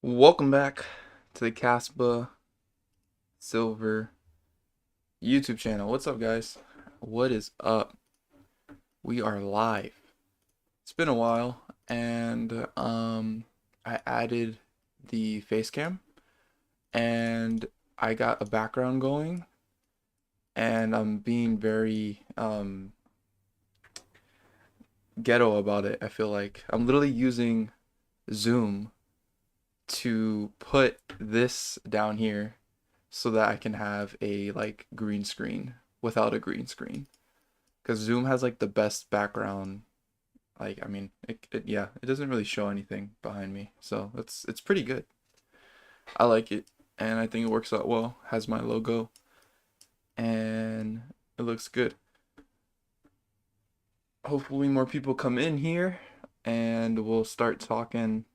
Welcome back to the Kaspa Silver YouTube channel. What's up, guys? What is up? We are live. It's been a while, and I added the face cam, and I got a background going, and I'm being very ghetto about it. I feel like I'm literally using Zoom to put this down here so that I can have a like green screen without a green screen. Because Zoom has like the best background. Like, I mean, yeah, it doesn't really show anything behind me, so it's pretty good. I like it, and I think it works out well. Has my logo, and it looks good. Hopefully, more people come in here, and we'll start talking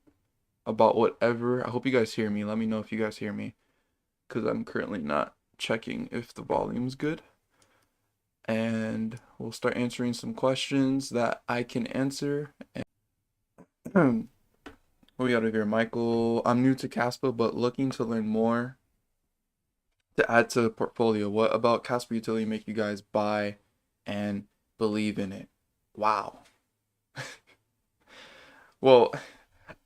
about whatever. I hope you guys hear me. Let me know if you guys hear me, because I'm currently not checking if the volume's good. And we'll start answering some questions that I can answer. And what we got over here, Michael? I'm new to Kaspa, but looking to learn more to add to the portfolio. What about Kaspa utility make you guys buy and believe in it? Wow. Well,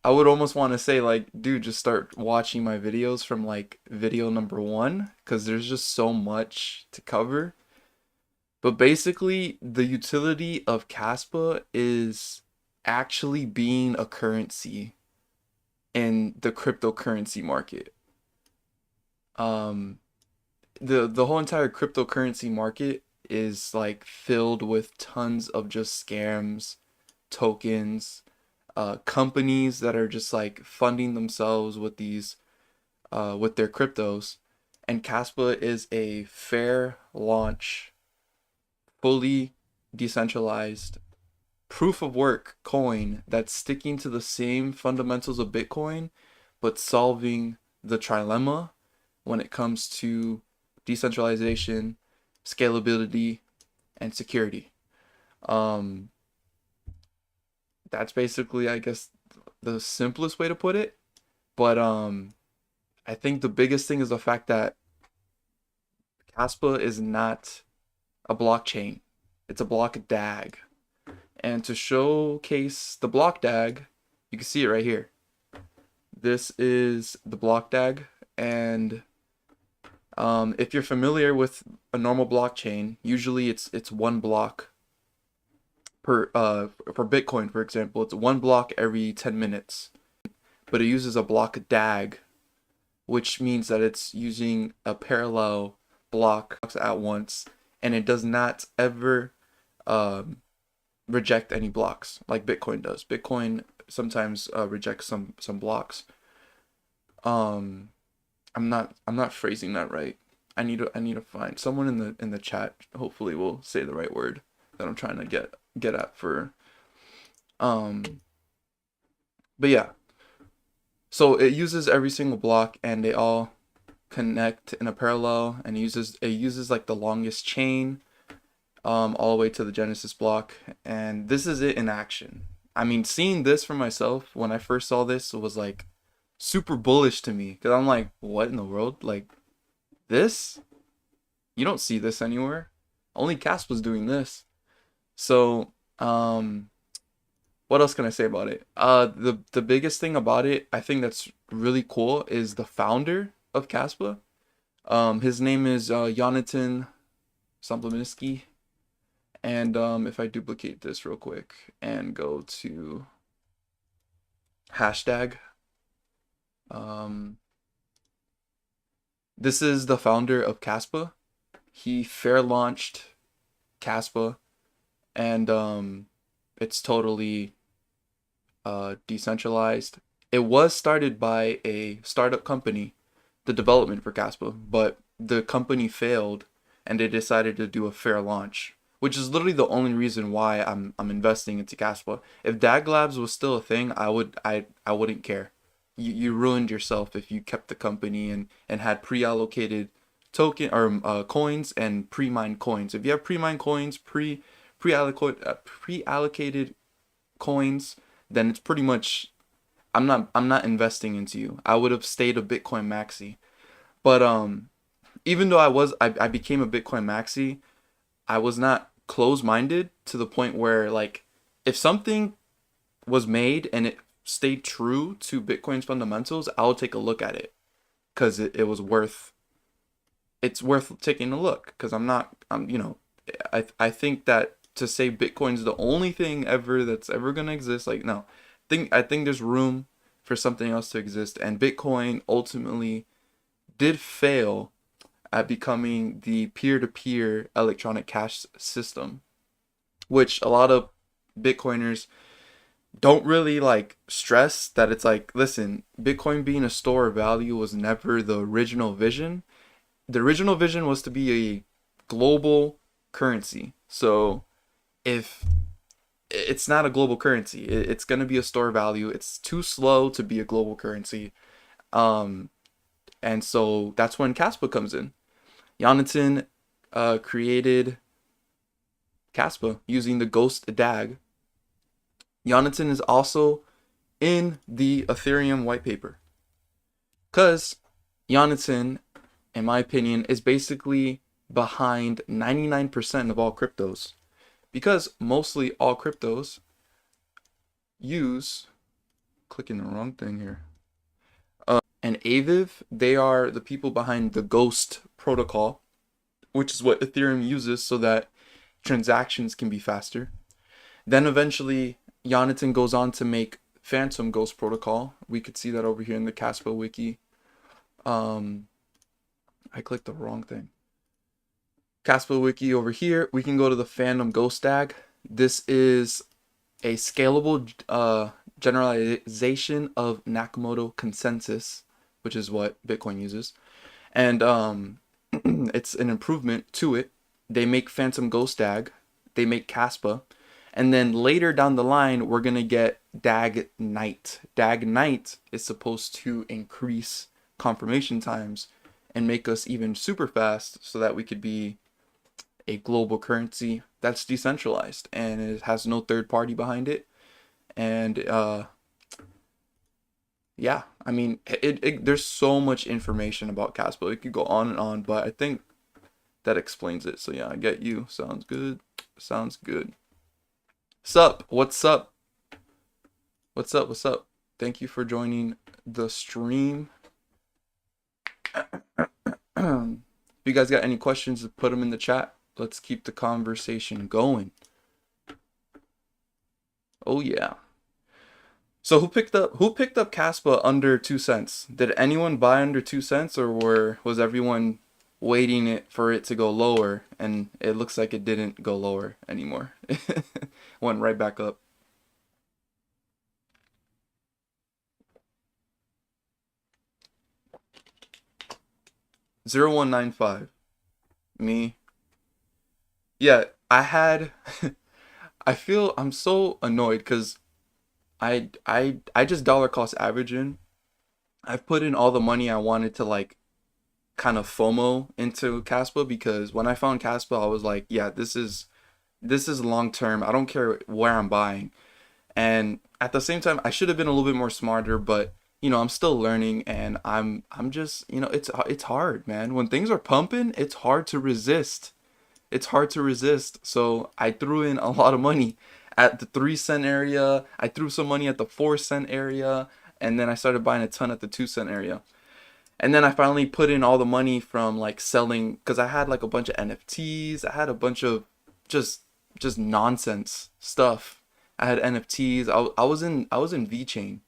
I would almost want to say like, dude, just start watching my videos from like video number one, because there's just so much to cover. But basically, the utility of Kaspa is actually being a currency in the cryptocurrency market. Um, the whole entire cryptocurrency market is like filled with tons of just scams, tokens, companies that are just like funding themselves with these with their cryptos. And Kaspa is a fair launch, fully decentralized proof of work coin that's sticking to the same fundamentals of Bitcoin, but solving the trilemma when it comes to decentralization, scalability, and security. Um, that's basically, I guess, the simplest way to put it. But I think the biggest thing is the fact that Kaspa is not a blockchain; it's a block DAG. And to showcase the block DAG, you can see it right here. This is the block DAG, and if you're familiar with a normal blockchain, usually it's one block per for Bitcoin, for example, it's one block every 10 minutes. But it uses a block DAG, which means that it's using a parallel block at once, and it does not ever um, reject any blocks like Bitcoin does. Bitcoin sometimes rejects some blocks. Um, I'm not phrasing that right. I need to find someone in the chat. Hopefully, will say the right word that I'm trying to get at for. Um, but yeah, so it uses every single block, and they all connect in a parallel, and it uses like the longest chain all the way to the Genesis block, and this is it in action. I mean, seeing this for myself when I first saw this was like super bullish to me, because I'm like, what in the world? Like this? You don't see this anywhere. Only Casp was doing this. So, what else can I say about it? The biggest thing about it, I think that's really cool, is the founder of Caspa. His name is Jonathan Sampleminsky. And if I duplicate this real quick and go to hashtag, um, this is the founder of Kaspa. He fair launched Kaspa, and it's totally decentralized. It was started by a startup company, the development for Kaspa, but the company failed, and they decided to do a fair launch, which is literally the only reason why I'm investing into Kaspa. If DAG Labs was still a thing, I wouldn't care. You ruined yourself if you kept the company and had pre-allocated token or coins and pre-mined coins. If you have pre-mined coins, pre-allocated coins, then it's pretty much I'm not investing into you. I would have stayed a Bitcoin maxi. But even though I became a Bitcoin maxi, I was not close-minded to the point where like if something was made and it stayed true to Bitcoin's fundamentals, I'll take a look at it because it was worth it's worth taking a look because I think that to say Bitcoin's the only thing ever that's ever gonna exist, like no. I think there's room for something else to exist, and Bitcoin ultimately did fail at becoming the peer-to-peer electronic cash system, which a lot of Bitcoiners don't really like stress that it's like, listen, Bitcoin being a store of value was never the original vision. The original vision was to be a global currency. So if it's not a global currency, it's going to be a store of value. It's too slow to be a global currency. Um, and so that's when Kaspa comes in. Jonathan created Kaspa using the Ghost DAG. Jonathan is also in the Ethereum white paper. Because Jonathan, in my opinion, is basically behind 99% of all cryptos. Because mostly all cryptos use, clicking the wrong thing here, and Aviv, they are the people behind the Ghost protocol, which is what Ethereum uses so that transactions can be faster. Then eventually, Jonathan goes on to make Phantom Ghost Protocol. We could see that over here in the Kaspa wiki. Um, I clicked the wrong thing. Kaspa wiki over here. We can go to the Phantom Ghost DAG. This is a scalable generalization of Nakamoto consensus, which is what Bitcoin uses, and it's an improvement to it. They make Phantom Ghost DAG. They make Kaspa. And then later down the line, we're going to get DAG Night. DAG Night is supposed to increase confirmation times and make us even super fast so that we could be a global currency that's decentralized and it has no third party behind it. And yeah, I mean, there's so much information about Kaspa. It could go on and on, but I think that explains it. So yeah, I get you. Sounds good. Sounds good. Sup? What's up? What's up? What's up? Thank you for joining the stream. If you guys got any questions, put them in the chat. Let's keep the conversation going. Oh yeah. So who picked up Kaspa under 2 cents? Did anyone buy under 2 cents, or was everyone waiting for it to go lower? And it looks like it didn't go lower anymore. Went right back up. 0195. Me. Yeah, I had I feel I'm so annoyed because I just dollar cost averaging. I've put in all the money I wanted to like kind of FOMO into Caspa because when I found Caspa, I was like, yeah, this is long term. I don't care where I'm buying. And at the same time, I should have been a little bit more smarter, but I'm still learning and I'm just, it's hard, man. When things are pumping, it's hard to resist. It's hard to resist. So I threw in a lot of money at the 3 cent area. I threw some money at the 4 cent area, and then I started buying a ton at the 2 cent area. And then I finally put in all the money from like selling because I had like a bunch of NFTs. I had a bunch of just just nonsense stuff. I had NFTs. I was in VeChain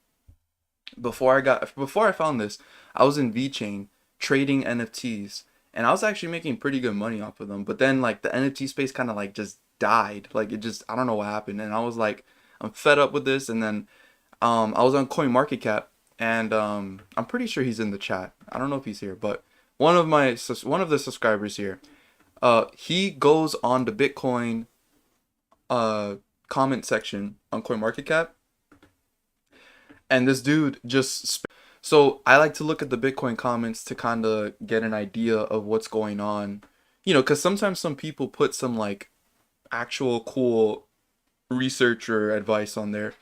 before I found this. I was in VeChain trading NFTs, and I was actually making pretty good money off of them. But then like the NFT space kind of like just died. Like it just I don't know what happened, and I was like I'm fed up with this. And then I was on CoinMarketCap, and I'm pretty sure he's in the chat. I don't know if he's here, but one of the subscribers here, he goes on the Bitcoin comment section on CoinMarketCap, and this dude so I like to look at the Bitcoin comments to kind of get an idea of what's going on, because sometimes some people put some like actual cool research or advice on there.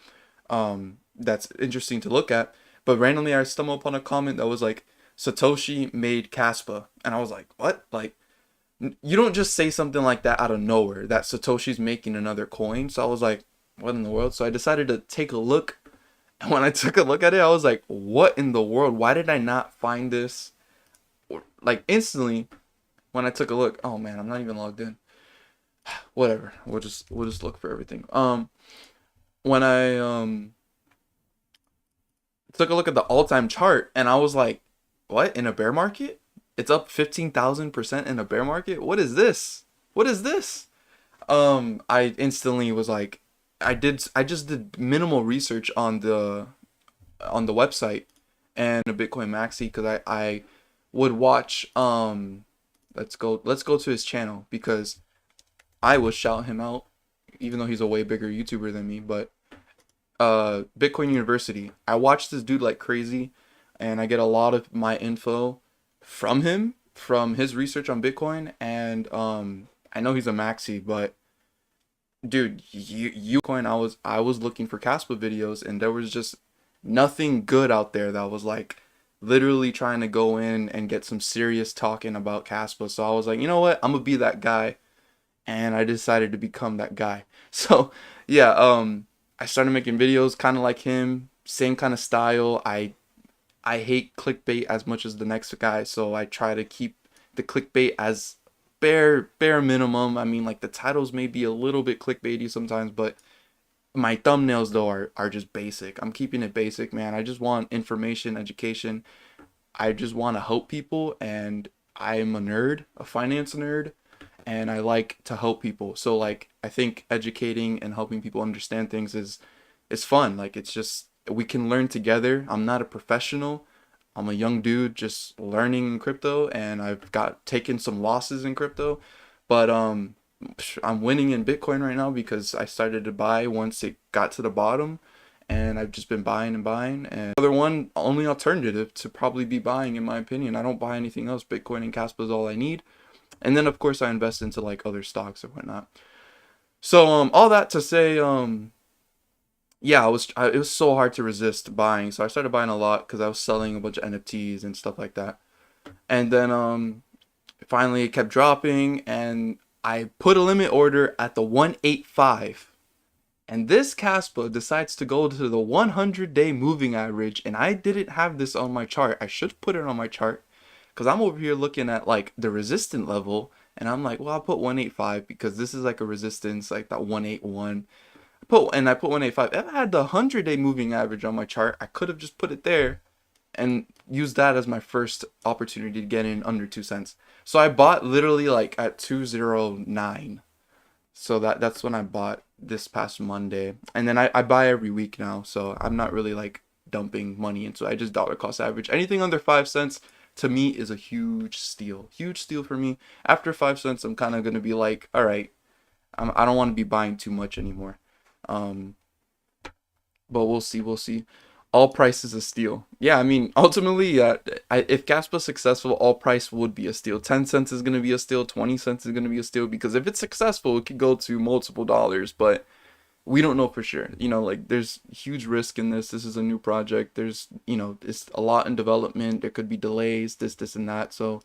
that's interesting to look at. But randomly I stumbled upon a comment that was like, Satoshi made Kaspa, and I was like, what? Like, you don't just say something like that out of nowhere, that Satoshi's making another coin. So I was like, what in the world? So I decided to take a look. And when I took a look at it, I was like, what in the world? Why did I not find this? Like instantly when I took a look, oh man, I'm not even logged in. Whatever. We'll just look for everything. When I took a look at the all-time chart, and I was like, what, in a bear market? It's up 15,000% in a bear market? What is this? What is this? I instantly was like, I just did minimal research on the website and a Bitcoin Maxi, because I would watch let's go to his channel, because I would shout him out even though he's a way bigger YouTuber than me. But Bitcoin University, I watch this dude like crazy, and I get a lot of my info from him, from his research on Bitcoin. And I know he's a maxi, but dude, you coin, I was looking for Kaspa videos, and there was just nothing good out there that was like literally trying to go in and get some serious talking about Kaspa. So I was like, you know what, I'm gonna be that guy, and I decided to become that guy. So yeah, I started making videos kind of like him, same kind of style. I hate clickbait as much as the next guy, so I try to keep the clickbait as bare minimum. I mean, like, the titles may be a little bit clickbaity sometimes, but my thumbnails though are just basic. I'm keeping it basic, man. I just want information, education. I just want to help people, and I'm a nerd, a finance nerd, and I like to help people. So like, I think educating and helping people understand things is fun. Like, it's just, we can learn together. I'm not a professional. I'm a young dude just learning crypto, and I've got taken some losses in crypto, but I'm winning in Bitcoin right now because I started to buy once it got to the bottom, and I've just been buying and buying. And other one, only alternative to probably be buying, in my opinion. I don't buy anything else. Bitcoin and Kaspa is all I need. And then of course I invest into like other stocks or whatnot. So all that to say, yeah, it was so hard to resist buying. So I started buying a lot because I was selling a bunch of NFTs and stuff like that. And then finally it kept dropping, and I put a limit order at the 185. And this Kaspa decides to go to the 100-day moving average, and I didn't have this on my chart. I should put it on my chart, because I'm over here looking at like the resistant level, and I'm like, well, I'll put 185 because this is like a resistance, like that 181. I put 185. If I had the 100-day moving average on my chart, I could have just put it there and used that as my first opportunity to get in under 2 cents. So I bought literally like at 209. So that's when I bought this past Monday. And then I buy every week now, so I'm not really like dumping money into it. I just dollar cost average. Anything under 5 cents to me is a huge steal. Huge steal for me. After 5 cents, I'm kind of gonna be like, all right, I don't want to be buying too much anymore. Um, but we'll see. We'll see. All price is a steal. Yeah, I mean, ultimately, if Gaspa's successful, all price would be a steal. 10 cents is going to be a steal. 20 cents is going to be a steal, because if it's successful, it could go to multiple dollars, but we don't know for sure. You know, like, there's huge risk in this. This is a new project. There's, it's a lot in development. There could be delays, this, and that. So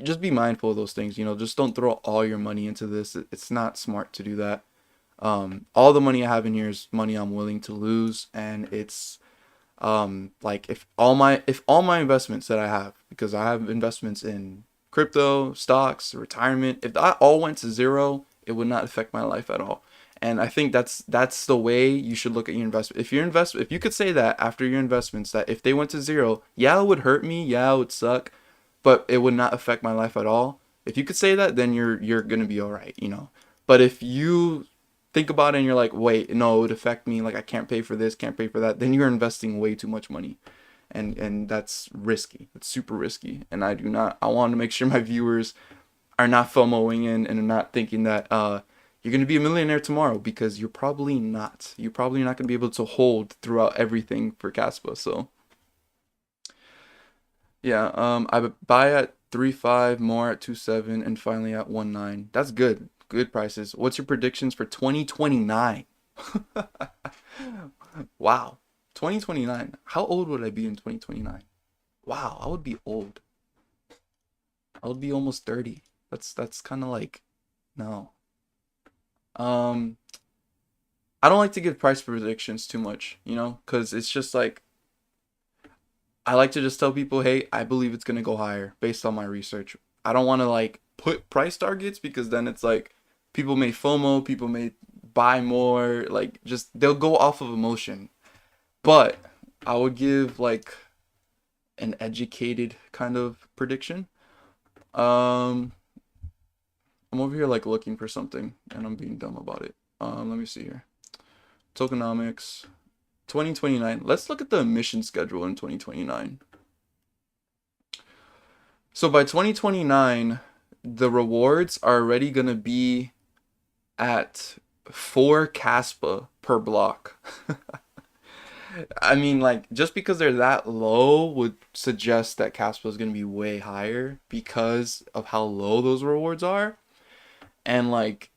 just be mindful of those things. Just don't throw all your money into this. It's not smart to do that. All the money I have in here is money I'm willing to lose, and it's like, if all my investments that I have, because I have investments in crypto, stocks, retirement, if that all went to zero, it would not affect my life at all. And I think that's the way you should look at your investment. If you could say that after your investments, that if they went to zero, yeah, it would hurt me, yeah, it would suck, but it would not affect my life at all. If you could say that, then you're gonna be all right. But if you think about it and you're like, wait, no, it would affect me, like, I can't pay for this, can't pay for that, then you're investing way too much money, and that's risky. It's super risky, and I want to make sure my viewers are not FOMOing in and are not thinking that you're going to be a millionaire tomorrow, because you're probably not. You're probably not going to be able to hold throughout everything for Kaspa. So yeah, I buy at 3.5, more at 2.7, and finally at 1.9. That's good. Good prices. What's your predictions for 2029? Wow. 2029. How old would I be in 2029? Wow, I would be old. I would be almost 30. That's kind of like no. Um, I don't like to give price predictions too much, because it's just like I like to just tell people, hey, I believe it's gonna go higher based on my research. I don't want to like put price targets because then it's like people may FOMO, people may buy more, like just they'll go off of emotion. But I would give like an educated kind of prediction. Um, I'm over here like looking for something and I'm being dumb about it. Let me see here. Tokenomics 2029. Let's look at the emission schedule in 2029. So by 2029, the rewards are already going to be at 4 Kaspa per block. I mean, like, just because they're that low would suggest that Kaspa is going to be way higher because of how low those rewards are. And, like,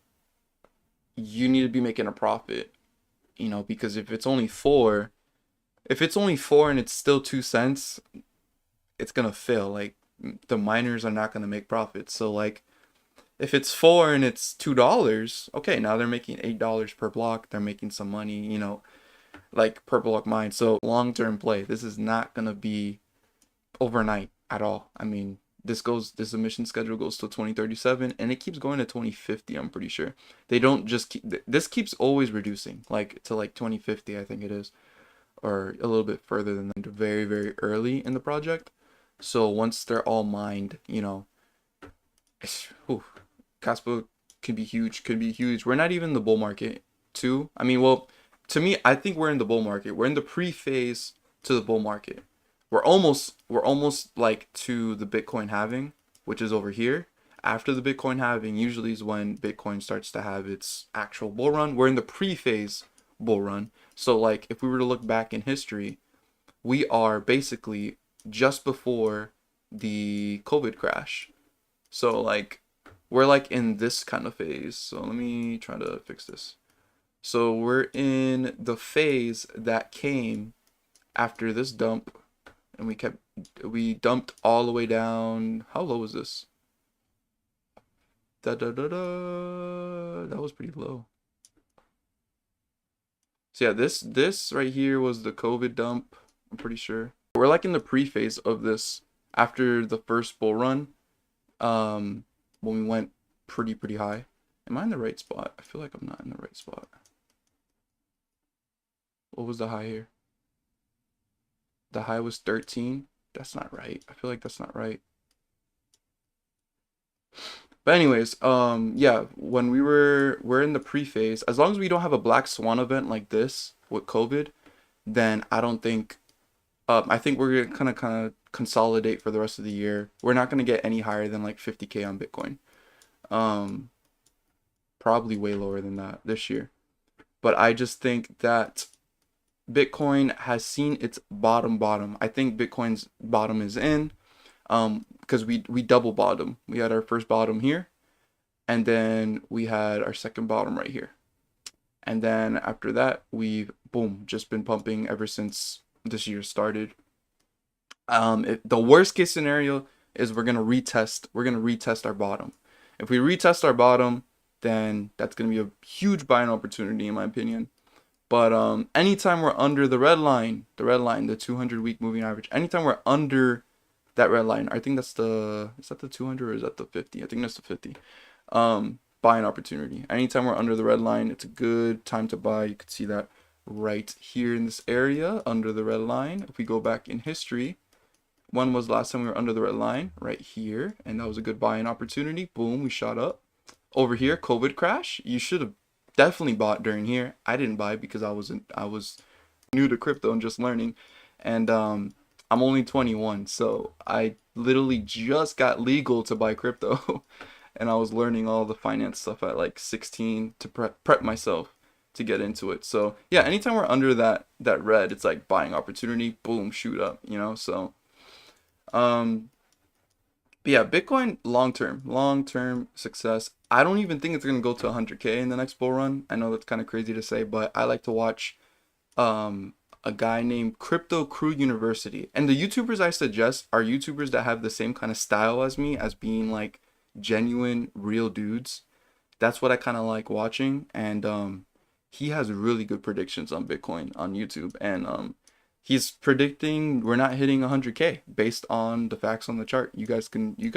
you need to be making a profit, because if it's only four and it's still 2 cents, it's going to fail. Like, the miners are not going to make profits. So, like, if it's 4 and it's $2, okay, now they're making $8 per block. They're making some money, like per block mine. So long-term play. This is not gonna be overnight at all. I mean, this emission schedule goes to 2037 and it keeps going to 2050, I'm pretty sure. They don't just this keeps always reducing, like to like 2050, I think it is, or a little bit further than that, very, very early in the project. So once they're all mined, whew, Kaspa can be huge, could be huge. We're not even in the bull market too. I mean, well, to me, I think we're in the bull market. We're in the pre-phase to the bull market. We're almost like to the Bitcoin halving, which is over here. After the Bitcoin halving, usually is when Bitcoin starts to have its actual bull run. We're in the pre-phase bull run. So like if we were to look back in history, we are basically just before the COVID crash. So like we're like in this kind of phase. So let me try to fix this. So we're in the phase that came after this dump, and we dumped all the way down. How low was this? Da da da da. That was pretty low. So yeah, this right here was the COVID dump, I'm pretty sure. We're like in the pre-phase of this after the first bull run. When we went pretty high. Am I in the right spot? I feel like I'm not in the right spot. What was the high here? The high was 13. That's not right. I feel like that's not right. But anyways, yeah, when we're in the pre-phase, as long as we don't have a black swan event like this with COVID, then I think we're gonna kind of consolidate for the rest of the year. We're not gonna get any higher than like 50K on Bitcoin. Probably way lower than that this year. But I just think that Bitcoin has seen its bottom. I think Bitcoin's bottom is in, because we double bottom. We had our first bottom here, and then we had our second bottom right here. And then after that, we've boom, just been pumping ever since this year started. The worst case scenario is we're gonna retest our bottom. If we retest our bottom, then that's gonna be a huge buying opportunity in my opinion. But anytime we're under the red line, the 200-week moving average, anytime we're under that red line, I think is that the 200 or is that the 50? I think that's the 50. Buying opportunity. Anytime we're under the red line, it's a good time to buy. You could see that right here in this area under the red line. If we go back in history, when was the last time we were under the red line? Right here, and that was a good buying opportunity. Boom, we shot up. Over here, COVID crash. You should have definitely bought during here. I didn't buy because I was new to crypto and just learning, and I'm only 21, so I literally just got legal to buy crypto, and I was learning all the finance stuff at like 16 to prep myself to get into it. So yeah, anytime we're under that red, it's like buying opportunity. Boom, shoot up, So but yeah, Bitcoin long-term success. I don't even think it's gonna go to 100K in the next bull run. I know that's kind of crazy to say, but I like to watch a a guy named Crypto Crew University. And the YouTubers I suggest are YouTubers that have the same kind of style as me, as being like genuine, real dudes. That's what I kind of like watching. And he has really good predictions on Bitcoin on YouTube. And he's predicting we're not hitting 100K based on the facts on the chart. You guys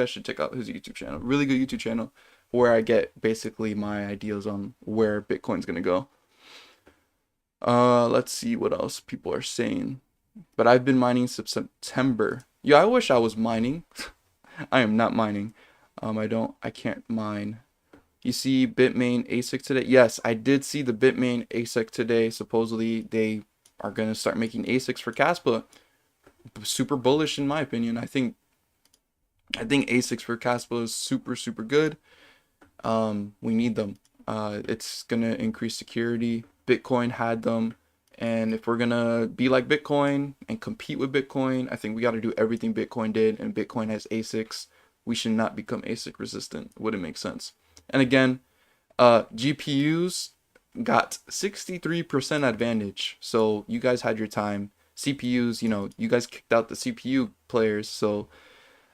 should check out his YouTube channel. Really good YouTube channel where I get basically my ideas on where Bitcoin's gonna go. Let's see what else people are saying. But I've been mining since September. Yeah, I wish I was mining. I am not mining. I can't mine. You see Bitmain ASIC today? Yes, I did see the Bitmain ASIC today. Supposedly they are gonna start making ASICs for Kaspa. Super bullish in my opinion. I think ASICs for Kaspa is super good. We need them. It's gonna increase security. Bitcoin had them, and if we're gonna be like Bitcoin and compete with Bitcoin, I think we got to do everything Bitcoin did, and Bitcoin has ASICs. We should not become ASIC resistant. Wouldn't make sense. And again, GPUs got 63% advantage, so you guys had your time. CPUs, you guys kicked out the CPU players, so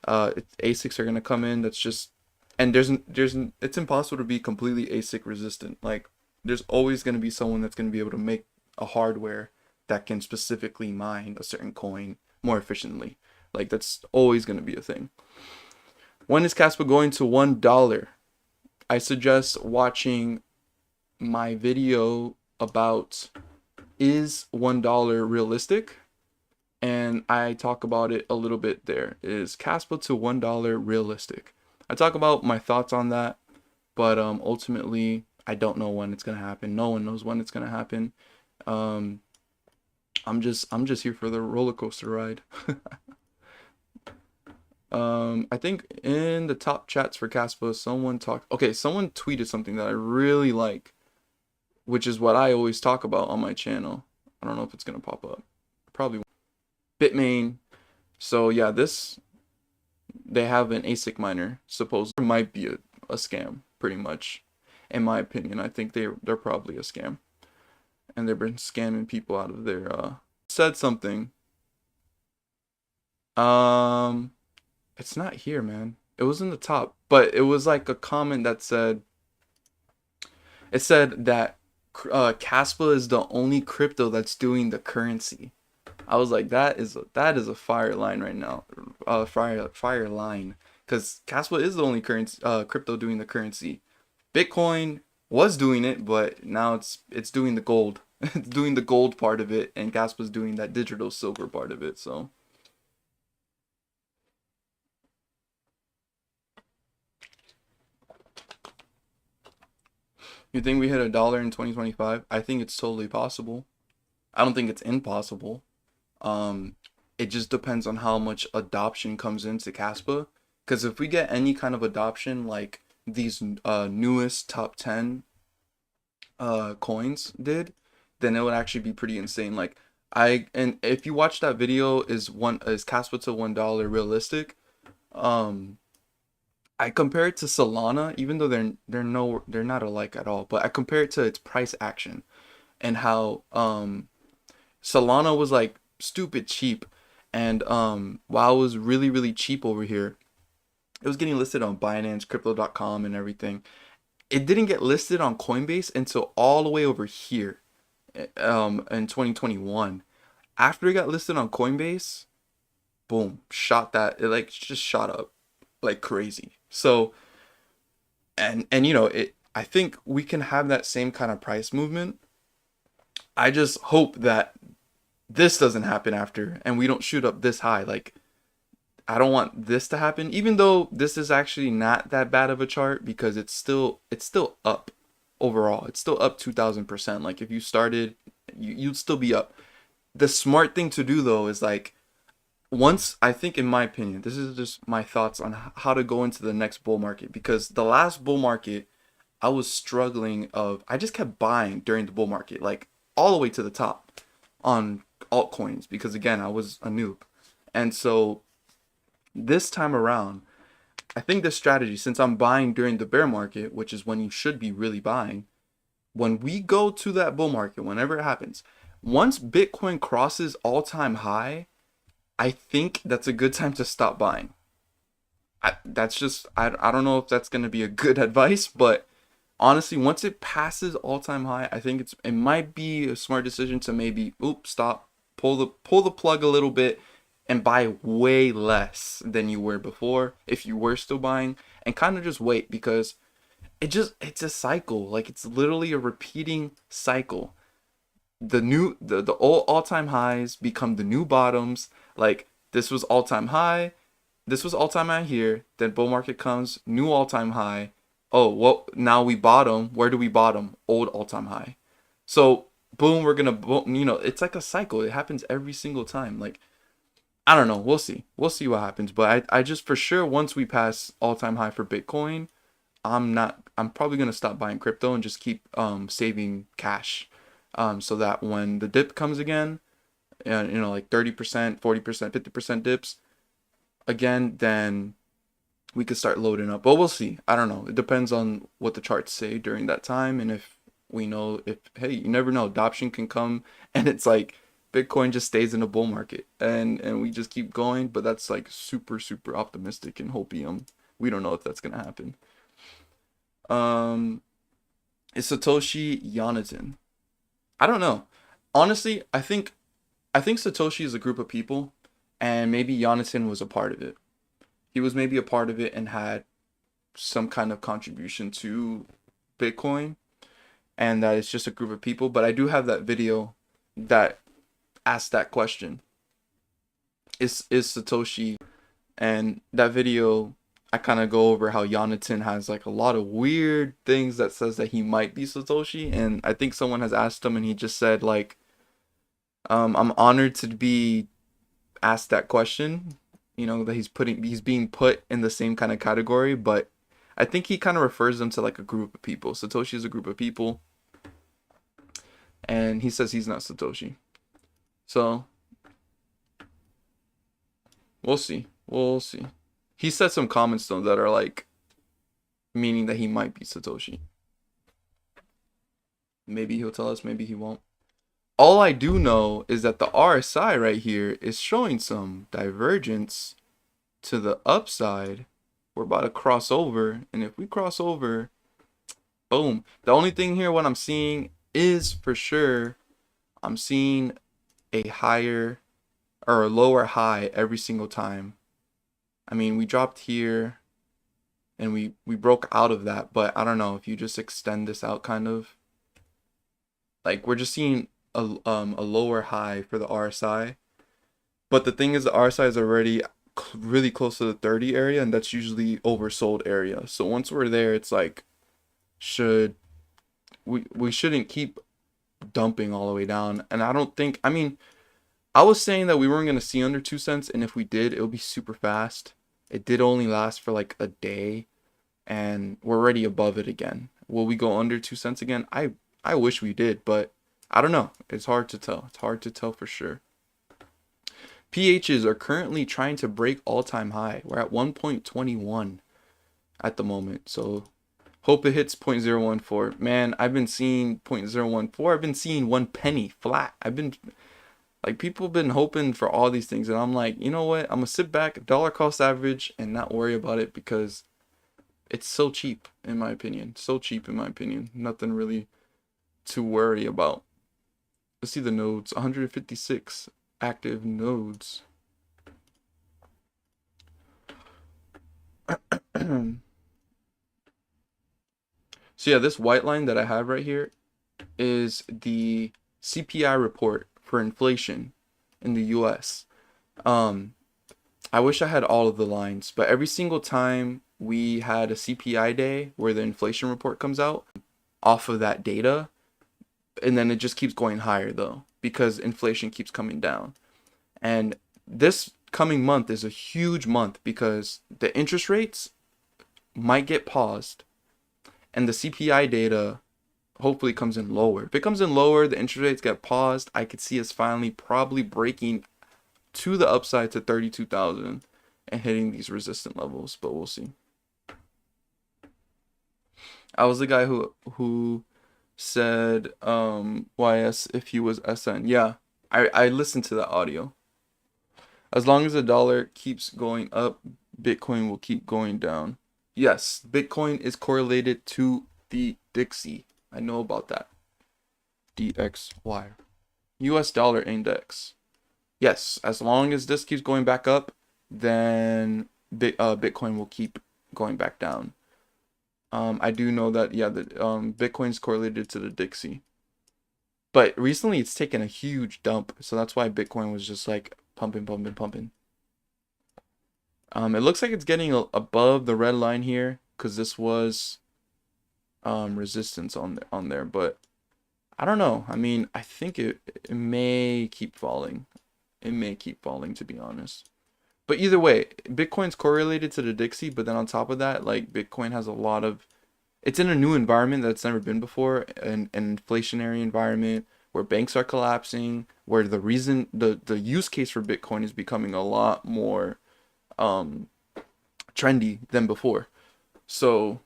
ASICs are gonna come in. That's just, and it's impossible to be completely ASIC resistant. Like, there's always gonna be someone that's gonna be able to make a hardware that can specifically mine a certain coin more efficiently. Like, that's always gonna be a thing. When is Kaspa going to $1? I suggest watching my video about is $1 realistic, and I talk about it a little bit there. Is Kaspa to $1 realistic? I talk about my thoughts on that, but ultimately I don't know when it's gonna happen. No one knows when it's gonna happen. I'm just here for the roller coaster ride. I think in the top chats for Kaspa, someone tweeted something that I really like, which is what I always talk about on my channel. I don't know if it's gonna pop up. Probably won't. Bitmain. So yeah, they have an ASIC miner. Supposedly might be a scam, pretty much. In my opinion, I think they're probably a scam, and they've been scamming people out of their said something. It's not here, man. It was in the top, but it was like a comment that said, it said that Kaspa is the only crypto that's doing the currency. I was like, that is a fire line right now. Fire line, because Kaspa is the only currency crypto doing the currency. Bitcoin was doing it, but now it's doing the gold. It's doing the gold part of it, and Kaspa's doing that digital silver part of it. So you think we hit $1 in 2025? I think it's totally possible. I don't think it's impossible. It just depends on how much adoption comes into Kaspa. Because if we get any kind of adoption, like these newest top 10 coins did, then it would actually be pretty insane. Like, and if you watch that video, is Kaspa to $1 realistic? I compare it to Solana, even though they're not alike at all. But I compare it to its price action, and how Solana was like stupid cheap, and while it was really cheap over here, it was getting listed on Binance, Crypto.com, and everything. It didn't get listed on Coinbase until all the way over here, in 2021. After it got listed on Coinbase, boom, it like just shot up like crazy. So, and I think we can have that same kind of price movement. I just hope that this doesn't happen after, and we don't shoot up this high. Like, I don't want this to happen, even though this is actually not that bad of a chart, because it's still up overall. It's still up 2,000%. Like, if you started, you'd still be up. The smart thing to do though is, like, I think, in my opinion, this is just my thoughts on how to go into the next bull market, because the last bull market, I was struggling I just kept buying during the bull market, like all the way to the top on altcoins, because again, I was a noob. And so this time around, I think this strategy, since I'm buying during the bear market, which is when you should be really buying, when we go to that bull market, whenever it happens, Once Bitcoin crosses all-time high, I think that's a good time to stop buying. That's just I don't know if that's going to be a good advice, but honestly, once it passes all-time high, I think it might be a smart decision to maybe stop, pull the plug a little bit and buy way less than you were before if you were still buying, and kind of just wait, because it's a cycle. Like, it's literally a repeating cycle. The old all-time highs become the new bottoms. Like, this was all-time high, this was all-time high here, then bull market comes, new all-time high. Oh, well, now we bottom. Where do we bottom? Old all-time high. So boom, we're gonna boom, it's like a cycle. It happens every single time. Like, I don't know, we'll see what happens, but I just, for sure, once we pass all-time high for Bitcoin, I'm probably gonna stop buying crypto and just keep saving cash, so that when the dip comes again, and like 30%, 40%, 50% dips again, then we could start loading up. But we'll see. I don't know. It depends on what the charts say during that time, and if we know, if, hey, you never know, adoption can come and it's like Bitcoin just stays in a bull market, and we just keep going. But that's like super super optimistic and hopium. We don't know if that's gonna happen. Um, is Satoshi Jonathan? I don't know. Honestly, I think Satoshi is a group of people, and maybe Jonathan was a part of it. He was maybe a part of it and had some kind of contribution to Bitcoin, and that it's just a group of people. But I do have that video that asked that question: Is Satoshi? And that video, I kind of go over how Jonathan has like a lot of weird things that says that he might be Satoshi, and I think someone has asked him, and he just said like, I'm honored to be asked that question. That he's being put in the same kind of category, but I think he kind of refers them to like a group of people. Satoshi is a group of people, and he says he's not Satoshi. So we'll see. We'll see. He said some comments though that are like meaning that he might be Satoshi. Maybe he'll tell us, maybe he won't. All I do know is that the RSI right here is showing some divergence to the upside. We're about to cross over, and if we cross over, boom. The only thing here, what I'm seeing is, for sure, I'm seeing a higher or a lower high every single time. I mean, we dropped here and we broke out of that, but I don't know if you just extend this out, kind of like, we're just seeing a lower high for the RSI. But the thing is, the RSI is already really close to the 30 area, and that's usually oversold area. So once we're there, it's like, we shouldn't keep dumping all the way down. And I don't think, I mean, I was saying that we weren't going to see under 2 cents, and if we did, it would be super fast. It did only last for like a day, and we're already above it again. Will we go under 2 cents again? I wish we did, but I don't know. It's hard to tell. It's hard to tell for sure. PHs are currently trying to break all-time high. We're at 1.21 at the moment. So hope it hits 0.014. Man, I've been seeing 0.014. I've been seeing 1 penny flat. I've been like, people have been hoping for all these things, and I'm like, you know what? I'm gonna sit back, dollar cost average, and not worry about it, because it's so cheap, in my opinion. So cheap, in my opinion. Nothing really to worry about. Let's see the nodes. 156 active nodes. So yeah, this white line that I have right here is the CPI report for inflation in the US. I wish I had all of the lines, but every single time we had a CPI day where the inflation report comes out off of that data, and then it just keeps going higher though, because inflation keeps coming down. And this coming month is a huge month, because the interest rates might get paused, and the CPI data hopefully comes in lower. If it comes in lower, the interest rates get paused, I could see us finally probably breaking to the upside to 32,000 and hitting these resistant levels, but we'll see. I was the guy who said YS if he was SN. Yeah, I listened to that audio. As long as the dollar keeps going up, Bitcoin will keep going down. Yes, Bitcoin is correlated to the Dixie. I know about that. DXY. US dollar index. Yes, as long as this keeps going back up, then Bitcoin will keep going back down. I do know that, yeah, the Bitcoin's correlated to the Dixie. But recently it's taken a huge dump, so that's why Bitcoin was just like pumping, pumping, pumping. It looks like it's getting above the red line here because this was resistance on there, but I don't know. I mean, I think it may keep falling. It may keep falling, to be honest. But either way, Bitcoin's correlated to the Dixie, but then on top of that, like Bitcoin has a lot of, it's in a new environment that's never been before, an inflationary environment where banks are collapsing, where the use case for Bitcoin is becoming a lot more trendy than before. So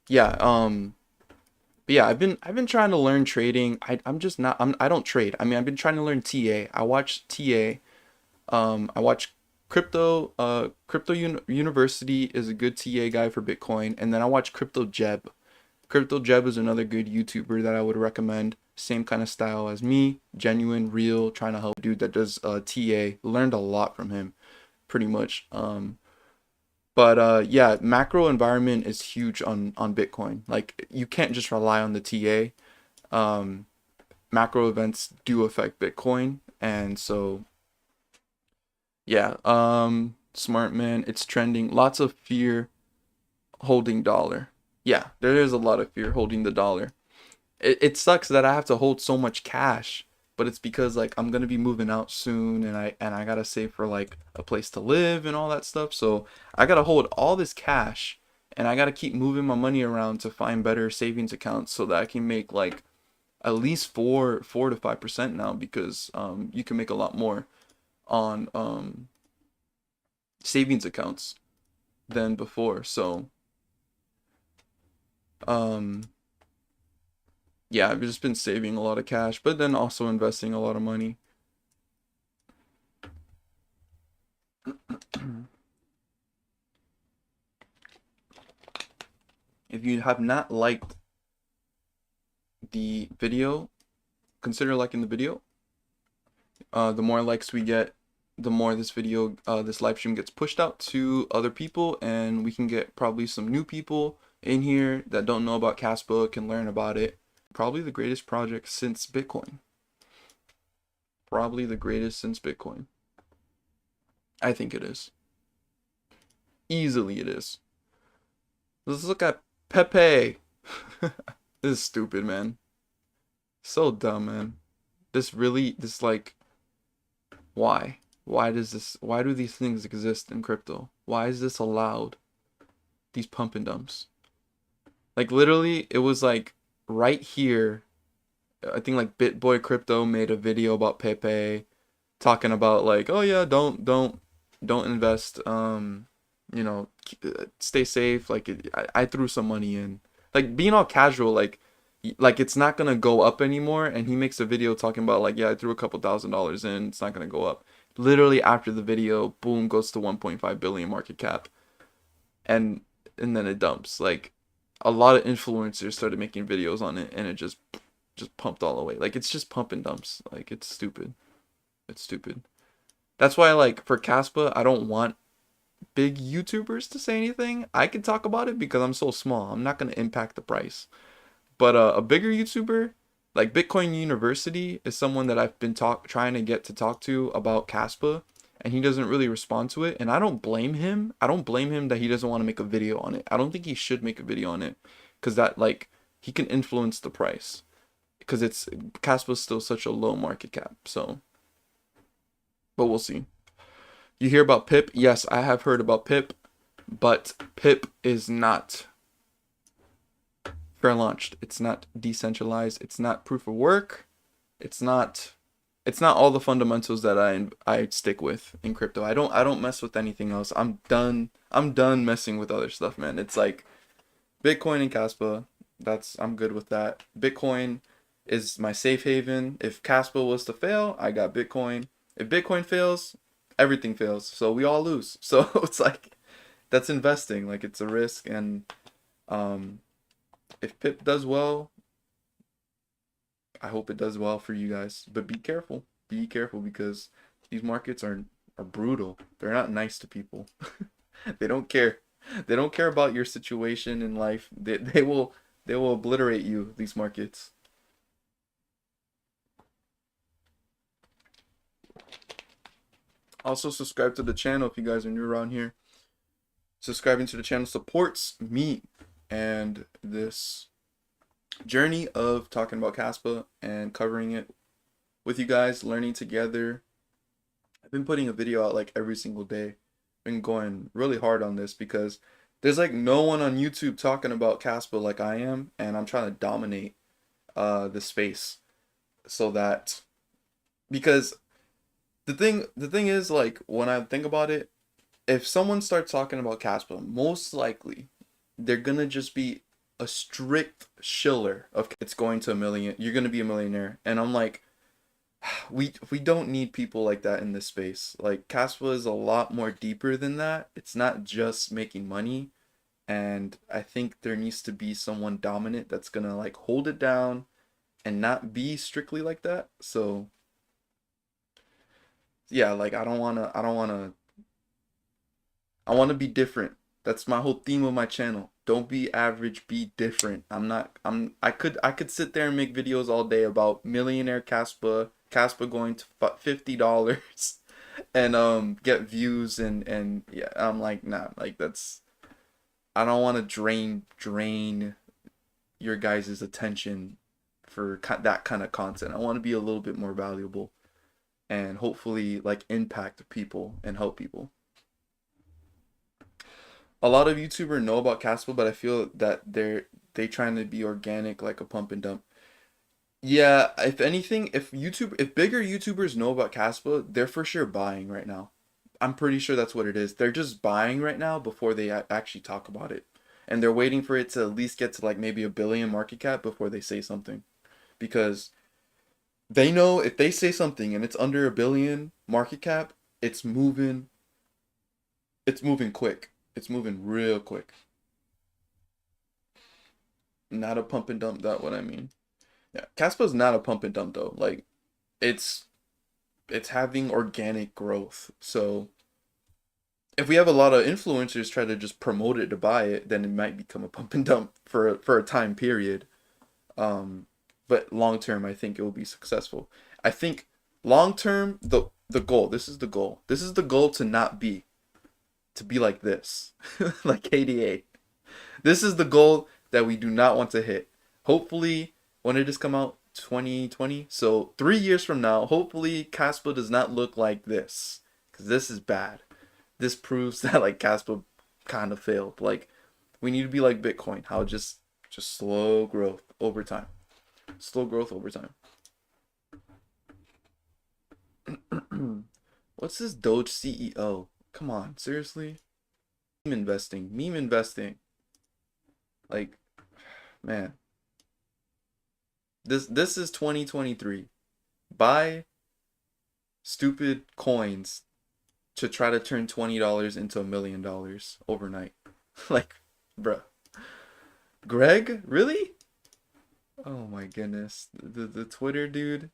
yeah, but yeah, I've been trying to learn trading. I'm just not I don't trade. I mean, I've been trying to learn TA. I watch TA. I watch University is a good TA guy for Bitcoin, and then I watch Crypto Jeb. Crypto Jeb is another good YouTuber that I would recommend. Same kind of style as me, genuine, real, trying to help dude that does TA. Learned a lot from him, pretty much. But yeah, macro environment is huge on Bitcoin. Like you can't just rely on the TA. Macro events do affect Bitcoin, and so yeah, smart man, it's trending. Lots of fear holding dollar. Yeah, there is a lot of fear holding the dollar. It sucks that I have to hold so much cash, but it's because like I'm gonna be moving out soon, and I gotta save for like a place to live and all that stuff. So I gotta hold all this cash, and I gotta keep moving my money around to find better savings accounts so that I can make like at least 4 to 5% now, because you can make a lot more on savings accounts than before. So um yeah, I've just been saving a lot of cash, but then also investing a lot of money. If you have not liked the video, consider liking the video. The more likes we get, the more this video, this live stream gets pushed out to other people, and we can get probably some new people in here that don't know about Kaspa, can learn about it. Probably the greatest project since Bitcoin. Probably the greatest since Bitcoin. I think it is. Easily it is. Let's look at Pepe. This is stupid, man. So dumb, man. This like, why? Why do these things exist in crypto? Why is this allowed? These pump and dumps. Like literally, it was like right here. I think like BitBoy Crypto made a video about Pepe, talking about like, oh yeah, don't invest. You know, stay safe. Like I threw some money in. Like being all casual, like it's not gonna go up anymore. And he makes a video talking about like, yeah, I threw a couple $1,000s in. It's not gonna go up. Literally after the video, boom, goes to 1.5 billion market cap, and then it dumps. Like a lot of influencers started making videos on it, and it just pumped all the way. Like it's just pump and dumps. Like it's stupid. It's stupid. That's why like for Kaspa, I don't want big YouTubers to say anything. I can talk about it because I'm so small. I'm not gonna impact the price. But a bigger YouTuber like Bitcoin University is someone that I've been trying to get to talk to about Kaspa, and he doesn't really respond to it. And I don't blame him. I don't blame him that he doesn't want to make a video on it. I don't think he should make a video on it, because that like he can influence the price, because it's Kaspa's still such a low market cap. So, but we'll see. You hear about Pip? Yes, I have heard about Pip, but Pip is not fair launched. It's not decentralized. It's not proof of work. It's not all the fundamentals that I stick with in crypto. I don't mess with anything else. I'm done messing with other stuff, man. It's like Bitcoin and Kaspa. I'm good with that. Bitcoin is my safe haven. If Kaspa was to fail, I got Bitcoin. If Bitcoin fails, everything fails. So we all lose. So it's like that's investing. Like it's a risk, and um if Pip does well, I hope it does well for you guys. But be careful. Be careful because these markets are brutal. They're not nice to people. They don't care. They don't care about your situation in life. They will obliterate you, these markets. Also subscribe to the channel if you guys are new around here. Subscribing to the channel supports me and this journey of talking about Kaspa and covering it with you guys, learning together. I've been putting a video out like every single day. Been going really hard on this because there's like no one on YouTube talking about Kaspa like I am, and I'm trying to dominate the space so that because the thing is like when I think about it, if someone starts talking about Kaspa, most likely they're gonna just be a strict shiller of it's going to a million. You're gonna be a millionaire, and I'm like, we don't need people like that in this space. Like Kaspa is a lot more deeper than that. It's not just making money, and I think there needs to be someone dominant that's gonna like hold it down and not be strictly like that. So yeah, like I want to be different. That's my whole theme of my channel. Don't be average, be different. I could sit there and make videos all day about millionaire Kaspa going to $50 and get views and yeah, I'm like, nah, like that's I don't want to drain your guys' attention for that kind of content. I want to be a little bit more valuable and hopefully like impact people and help people. A lot of YouTubers know about Kaspa, but I feel that they trying to be organic like a pump and dump. Yeah, if anything, if bigger YouTubers know about Kaspa, they're for sure buying right now. I'm pretty sure that's what it is. They're just buying right now before they actually talk about it. And they're waiting for it to at least get to like maybe a billion market cap before they say something. Because they know if they say something and it's under a billion market cap, it's moving quick. It's moving real quick. Not a pump and dump, that what I mean. Yeah, Caspa's not a pump and dump though. Like it's it's having organic growth. So if we have a lot of influencers try to just promote it to buy it, then it might become a pump and dump for a time period. Um, but long term, I think it will be successful. I think long term, the goal. This is the goal. This is the goal to be like this, like KDA. This is the goal that we do not want to hit. Hopefully, when it does come out, 2020. So 3 years from now, hopefully Kaspa does not look like this, because this is bad. This proves that like Kaspa kind of failed. Like we need to be like Bitcoin, how just slow growth over time. Slow growth over time. What's this Doge CEO? Come on, seriously? Meme investing. Like, man, this is 2023. Buy stupid coins to try to turn $20 into $1 million overnight. Like, bruh. Greg? Really? Oh my goodness. The Twitter dude.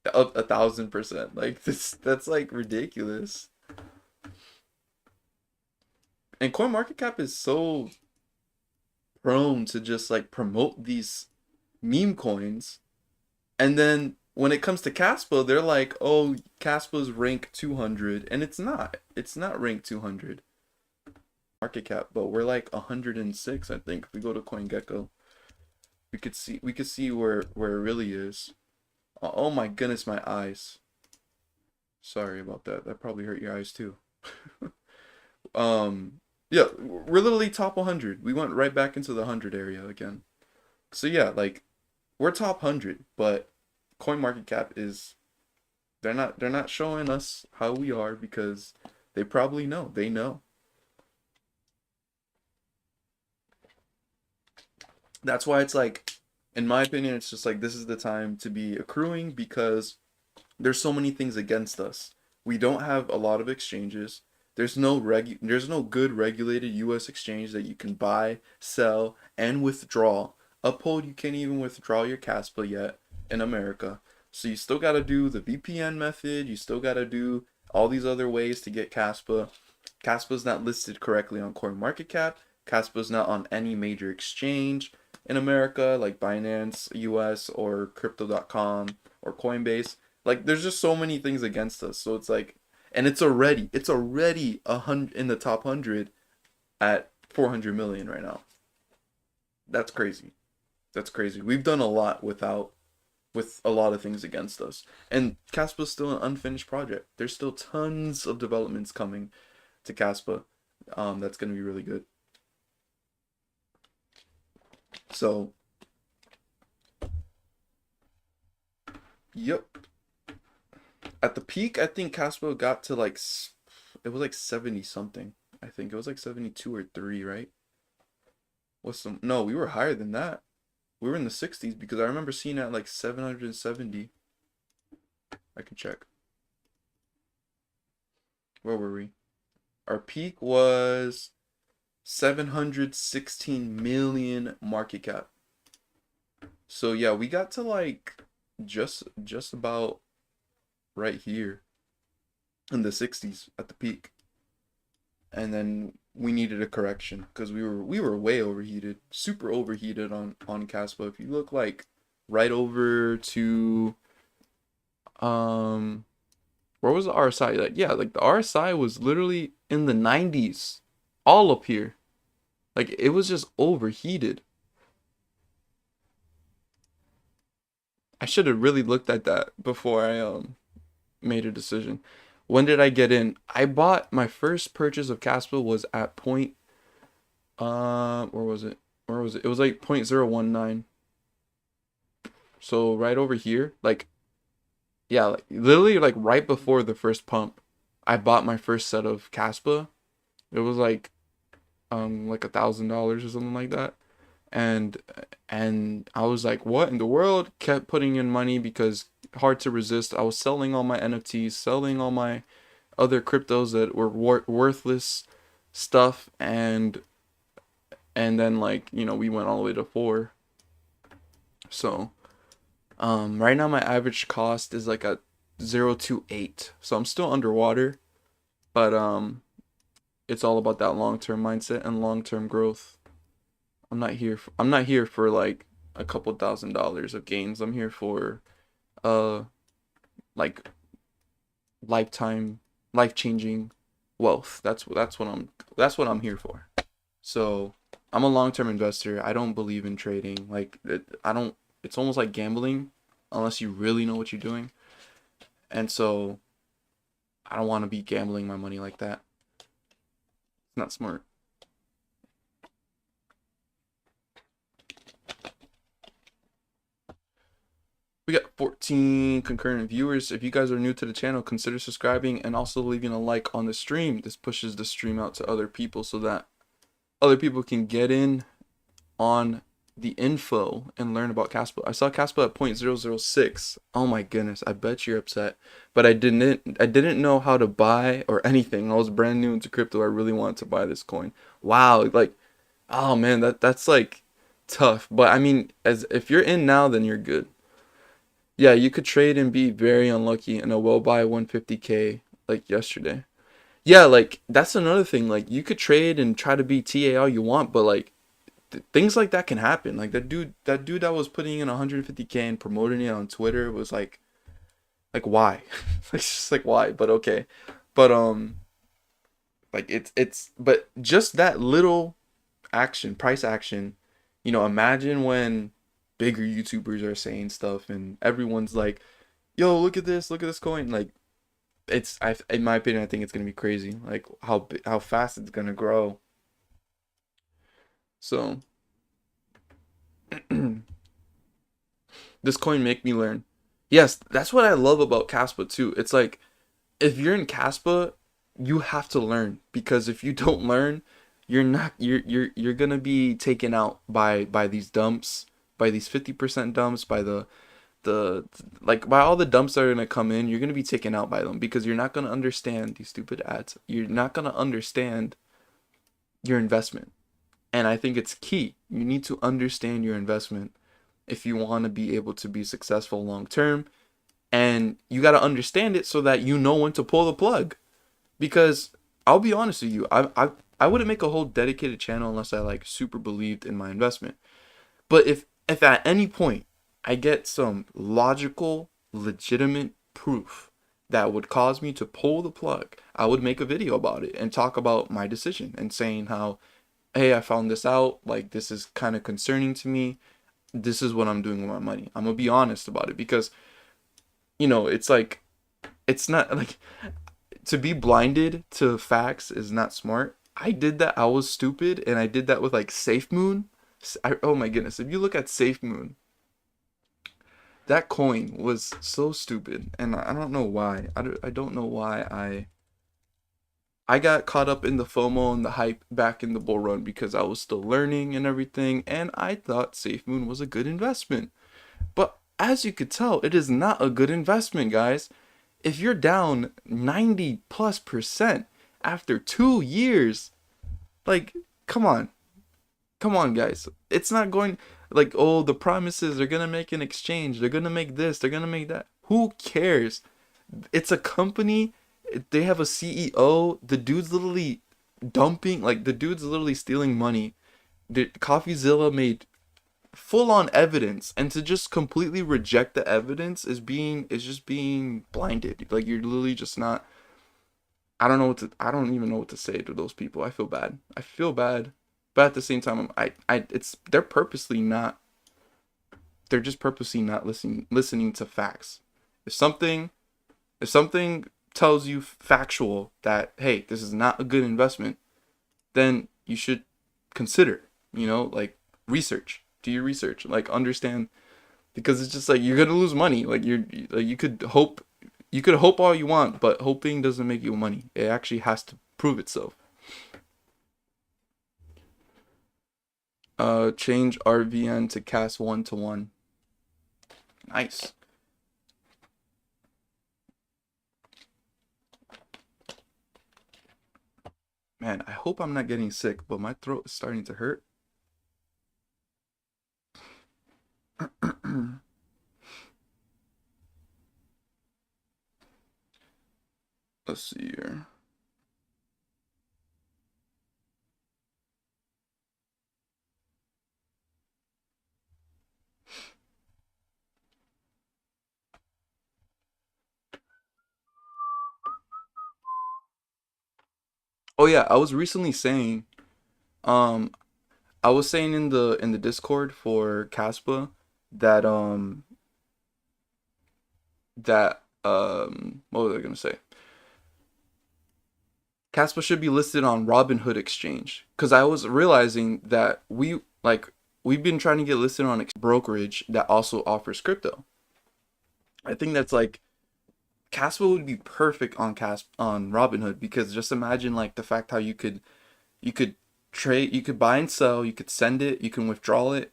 1,000%. Like that's like ridiculous. And CoinMarketCap is so prone to just like promote these meme coins. And then when it comes to Kaspa, they're like, oh, Kaspa's rank 200. And it's not. It's not rank 200 market cap, but we're like 106, I think. If we go to CoinGecko, we could see where it really is. Oh my goodness, my eyes. Sorry about that. That probably hurt your eyes too. Yeah, we're literally top 100. We went right back into the 100 area again. So yeah, like we're top 100, but CoinMarketCap is they're not showing us how we are because they probably know. They know. That's why it's like, in my opinion, it's just like this is the time to be accruing because there's so many things against us. We don't have a lot of exchanges. There's no good regulated US exchange that you can buy, sell, and withdraw. Uphold, you can't even withdraw your Kaspa yet in America. So you still gotta do the VPN method, you still gotta do all these other ways to get Kaspa. Kaspa's not listed correctly on CoinMarketCap. Kaspa's not on any major exchange in America like Binance US or crypto.com or Coinbase. Like there's just so many things against us. So it's like, and it's already 100 in the top 100 at 400 million right now. That's crazy. That's crazy. We've done a lot with a lot of things against us. And Caspa's still an unfinished project. There's still tons of developments coming to Caspa. That's gonna be really good. So, yep. At the peak, I think Caspa got to like it was like 70 something. I think it was like 72 or 3, right? What's some No, we were higher than that. We were in the 60s because I remember seeing it at like 770. I can check. Where were we? Our peak was 716 million market cap. So yeah, we got to like just about right here in the 60s at the peak. And then we needed a correction because we were way overheated, super overheated on Caspa. If you look like right over to um where was the RSI? Like yeah, like the RSI was literally in the 90s, all up here. Like it was just overheated. I should have really looked at that before I made a decision. When did I get in? I bought my first purchase of Caspa was at point where was it? Where was it? It was like 0.019. So right over here, like yeah, like literally like right before the first pump, I bought my first set of Caspa. It was like $1,000 or something like that. And and I was like, what in the world? Kept putting in money because hard to resist. I was selling all my NFTs, selling all my other cryptos that were worthless stuff, and then like we went all the way to 4. So right now my average cost is like a 0.28, so I'm still underwater, but it's all about that long-term mindset and long-term growth. I'm not here for like a couple $1,000s of gains. I'm here for uh like lifetime life-changing wealth. That's what I'm here for. So I'm a long-term investor. I don't believe in trading. I don't. It's almost like gambling, unless you really know what you're doing. And so I don't want to be gambling my money like that. It's not smart. We got 14 concurrent viewers. If you guys are new to the channel, consider subscribing and also leaving a like on the stream. This pushes the stream out to other people so that other people can get in on the info and learn about Kaspa. I saw Kaspa at 0.006. Oh my goodness, I bet you're upset. But I didn't know how to buy or anything. I was brand new into crypto. I really wanted to buy this coin. Wow, like oh man, that's like tough. But I mean, as if you're in now, then you're good. Yeah, you could trade and be very unlucky and a well buy 150K like yesterday. Yeah, like that's another thing. Like you could trade and try to be TA all you want, but like things like that can happen. Like that dude that was putting in 150K and promoting it on Twitter was like why? It's just like why? But okay. But like it's but just that little action, price action, imagine when bigger YouTubers are saying stuff and everyone's like, "Yo, look at this coin." Like in my opinion, I think it's going to be crazy. Like how fast it's going to grow. So this coin make me learn. Yes, that's what I love about Kaspa too. It's like if you're in Kaspa, you have to learn because if you don't learn, you're gonna be taken out by these dumps, by these 50% dumps, by the like by all the dumps that are gonna come in. You're gonna be taken out by them because you're not gonna understand these stupid ads. You're not gonna understand your investment. And I think it's key. You need to understand your investment if you want to be able to be successful long term. And you got to understand it so that you know when to pull the plug. Because I'll be honest with you, I wouldn't make a whole dedicated channel unless I like super believed in my investment. But if at any point I get some logical, legitimate proof that would cause me to pull the plug, I would make a video about it and talk about my decision and saying how, hey, I found this out, like this is kind of concerning to me. This is what I'm doing with my money. I'm gonna be honest about it because it's like it's not like to be blinded to facts is not smart. I did that. I was stupid, and I did that with like Safe Moon. Oh my goodness! If you look at Safe Moon, that coin was so stupid, and I don't know why. I don't know why I got caught up in the FOMO and the hype back in the bull run because I was still learning and everything, and I thought Safe Moon was a good investment. But as you could tell, it is not a good investment, guys. If you're down 90+% after 2 years, like, come on. Come on, guys. It's not going like, oh, the promises, they're gonna make an exchange, they're gonna make this, they're gonna make that. Who cares? It's a company, they have a CEO, the dude's literally dumping, like, the dude's literally stealing money. The CoffeeZilla made full on evidence, and to just completely reject the evidence is just being blinded. Like, you're literally just not. I don't even know what to say to those people. I feel bad. I feel bad, but at the same time, it's they're just purposely not listening to facts. If something if something tells you factual that, hey, this is not a good investment, then you should consider, like, research. Do your research, like, understand, because it's just like you're gonna lose money. Like, you could hope all you want, but hoping doesn't make you money. It actually has to prove itself. Change RVN to CAS 1 to 1. Nice. Man, I hope I'm not getting sick, but my throat is starting to hurt. Let's see here. Oh yeah, I was recently saying, um, I was saying in the Discord for Kaspa that what was I gonna say? Kaspa should be listed on Robinhood Exchange because I was realizing that we've been trying to get listed on brokerage that also offers crypto. I think that's like Kaspa would be perfect on Robinhood because just imagine like the fact how you could trade, you could buy and sell, you could send it, you can withdraw it,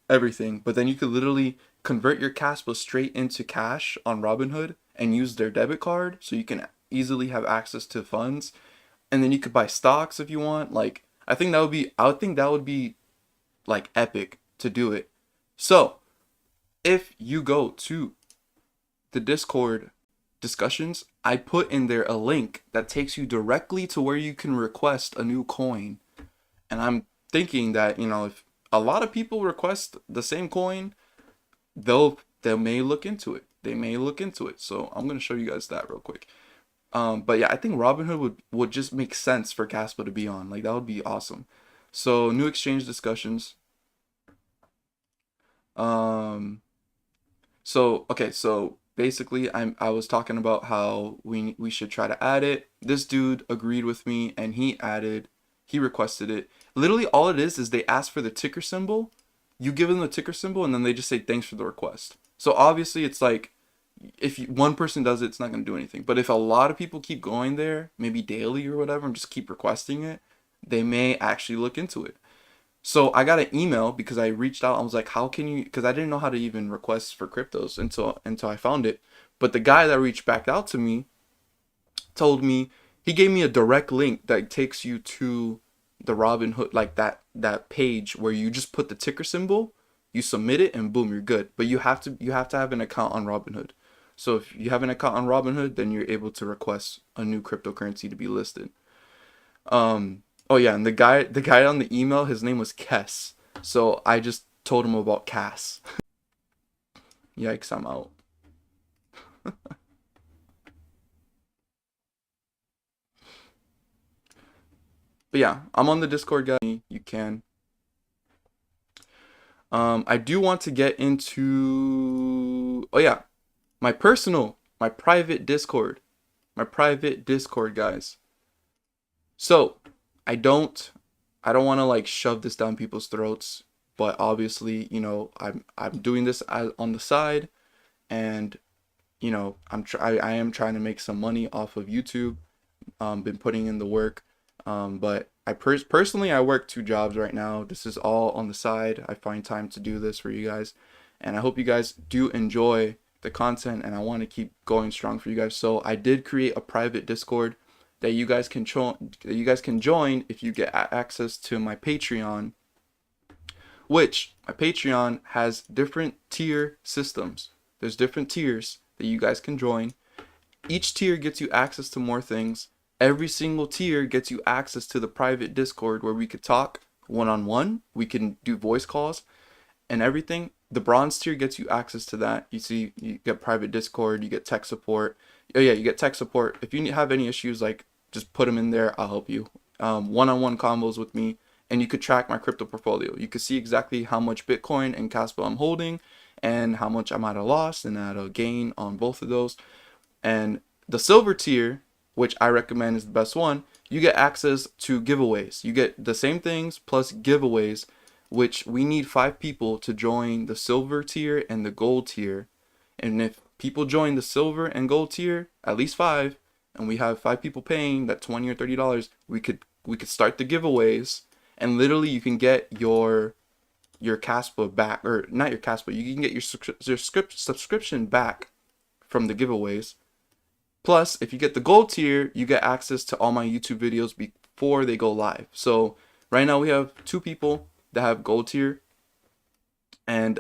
everything, but then you could literally convert your Kaspa straight into cash on Robinhood and use their debit card so you can easily have access to funds, and then you could buy stocks if you want. Like, I would think that would be like epic to do it. So if you go to the Discord discussions, I put in there a link that takes you directly to where you can request a new coin. And I'm thinking that, if a lot of people request the same coin, they may look into it. They may look into it. So I'm gonna show you guys that real quick. But yeah, I think Robinhood would just make sense for Caspa to be on. Like, that would be awesome. So new exchange discussions. Um, so okay, so basically I was talking about how we should try to add it. This dude agreed with me and he requested it. Literally all it is they ask for the ticker symbol. You give them the ticker symbol and then they just say thanks for the request. So obviously it's like if one person does it, it's not going to do anything. But if a lot of people keep going there, maybe daily or whatever, and just keep requesting it, they may actually look into it. So I got an email because I reached out. I was like, how can you? Because I didn't know how to even request for cryptos until I found it. But the guy that reached back out to me told me, he gave me a direct link that takes you to the Robinhood, like that page where you just put the ticker symbol, you submit it, and boom, you're good. But you have to have an account on Robinhood. So if you have an account on Robinhood, then you're able to request a new cryptocurrency to be listed. Oh yeah, and the guy on the email, his name was Kess. So I just told him about Cass. Yikes, I'm out. But yeah, I'm on the Discord, guy. You can. I do want to get into, oh yeah, my private Discord. My private Discord, guys. So, I don't I don't want to like shove this down people's throats, but obviously, I'm doing this on the side, and I am trying to make some money off of YouTube. Been putting in the work. But personally, I work 2 jobs right now. This is all on the side. I find time to do this for you guys, and I hope you guys do enjoy the content, and I want to keep going strong for you guys. So I did create a private Discord that you guys can join if you get access to my Patreon, which my Patreon has different tier systems. There's different tiers that you guys can join. Each tier gets you access to more things. Every single tier gets you access to the private Discord where we could talk one-on-one. We can do voice calls and everything. The bronze tier gets you access to that. You see, you get private Discord, you get tech support. Oh yeah, you get tech support. If you have any issues, like, just put them in there. I'll help you. One-on-one combos with me, and you could track my crypto portfolio. You could see exactly how much Bitcoin and Kaspa I'm holding, and how much I'm at a loss and at a gain on both of those. And the silver tier, which I recommend is the best one, you get access to giveaways. You get the same things plus giveaways, which we need 5 people to join the silver tier and the gold tier. And if people join the silver and gold tier, at least 5, and we have 5 people paying that $20 or $30, we could start the giveaways, and literally you can get your Kaspa back, or not your Kaspa, you can get your subscription back from the giveaways. Plus, if you get the gold tier, you get access to all my YouTube videos before they go live. So right now we have 2 people that have gold tier, and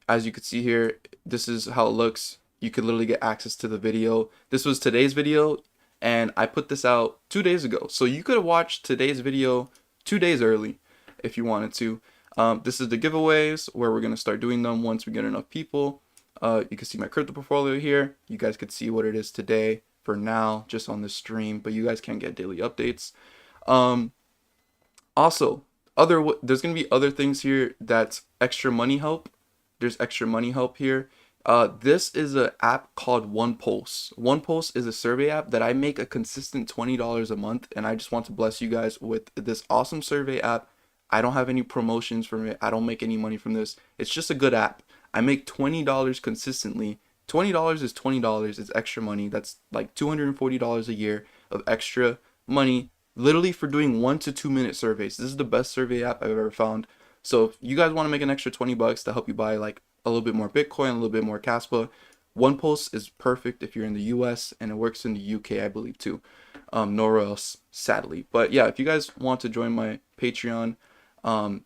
as you can see here, this is how it looks. You could literally get access to the video. This was today's video, and I put this out 2 days ago. So you could have watched today's video 2 days early if you wanted to. This is the giveaways where we're gonna start doing them once we get enough people. You can see my crypto portfolio here. You guys could see what it is today for now, just on the stream, but you guys can get daily updates. Also, there's gonna be other things here that's extra money help. There's extra money help here. This is an app called OnePulse. OnePulse is a survey app that I make a consistent $20 a month, and I just want to bless you guys with this awesome survey app. I don't have any promotions from it. I don't make any money from this. It's just a good app. I make $20 consistently. $20 is $20. It's extra money. That's like $240 a year of extra money, literally for doing 1 to 2 minute surveys. This is the best survey app I've ever found. So if you guys want to make an extra $20 to help you buy like a little bit more Bitcoin, a little bit more Kaspa, OnePulse is perfect if you're in the US, and it works in the UK, I believe, too. Nowhere else, sadly. But yeah, if you guys want to join my Patreon,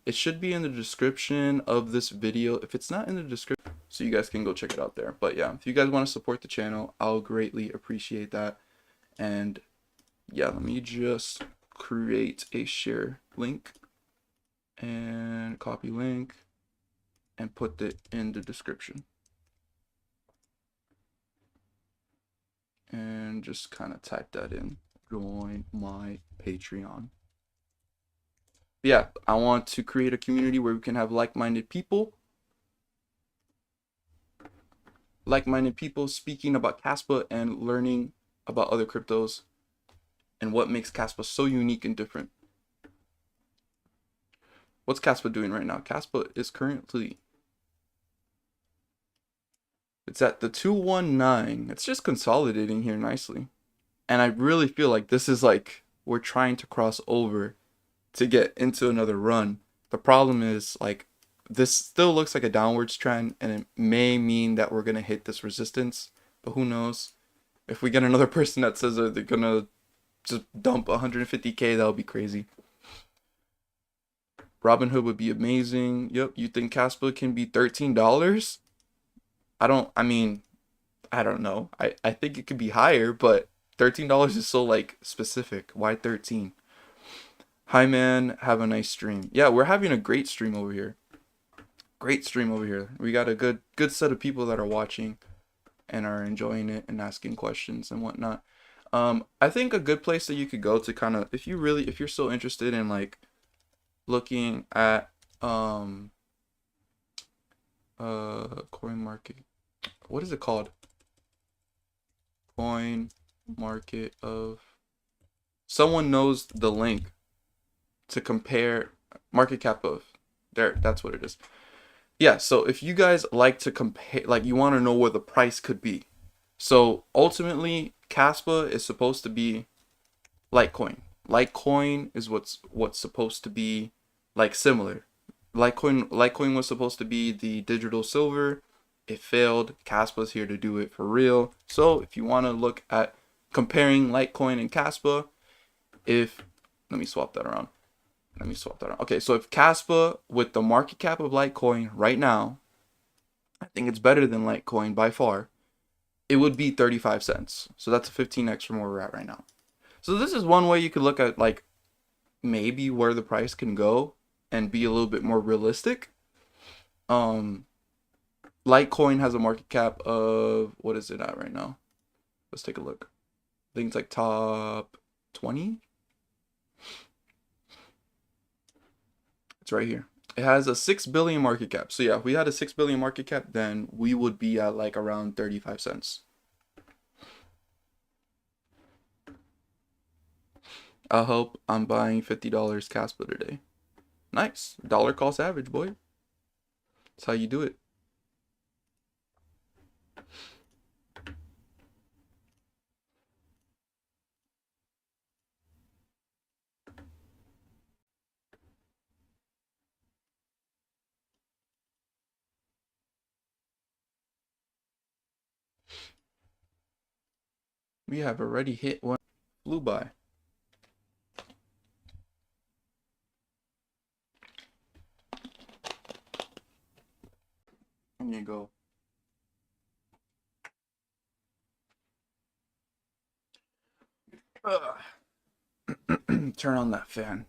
it should be in the description of this video. If it's not in the description, so you guys can go check it out there. But yeah, if you guys want to support the channel, I'll greatly appreciate that. And yeah, let me just create a share link and copy link and put it in the description. And just kind of type that in. Join my Patreon. Yeah, I want to create a community where we can have like-minded people. Like-minded people speaking about Kaspa and learning about other cryptos and what makes Kaspa so unique and different. What's Kaspa doing right now? Kaspa is currently, it's at the 219. It's just consolidating here nicely. And I really feel like this is like we're trying to cross over to get into another run. The problem is like this still looks like a downwards trend and it may mean that we're gonna hit this resistance, but who knows? If we get another person that says that they're gonna just dump 150K, that'll be crazy. Robinhood would be amazing. Yep, you think Kaspa can be $13? I mean, I don't know. I think it could be higher, but $13 is so like specific. Why 13? Hi man, have a nice stream. Yeah, we're having a great stream over here. Great stream over here. We got a good set of people that are watching and are enjoying it and asking questions and whatnot. I think a good place that you could go to kind of if you're so interested in like looking at coin market, what is it called? Coin market of someone knows the link to compare market cap of there, that's what it is. Yeah, so if you guys like to compare, like you want to know where the price could be, so ultimately Kaspa is supposed to be Litecoin. Litecoin is what's supposed to be like similar. Litecoin was supposed to be the digital silver. It failed. Kaspa's here to do it for real. So if you want to look at comparing Litecoin and Kaspa, if let me swap that around. Okay, so if Kaspa with the market cap of Litecoin right now, I think it's better than Litecoin by far, it would be 35 cents. So that's a 15x from where we're at right now. So this is one way you could look at like maybe where the price can go and be a little bit more realistic. Litecoin has a market cap of, what is it at right now? Let's take a look. I think it's like top 20. It's right here. It has a 6 billion market cap. So yeah, if we had a 6 billion market cap, then we would be at like around 35 cents. I hope I'm buying $50 Kaspa today. Nice. Dollar cost average, boy. That's how you do it. We have already hit one. Flew by. There you go. Turn on that fan.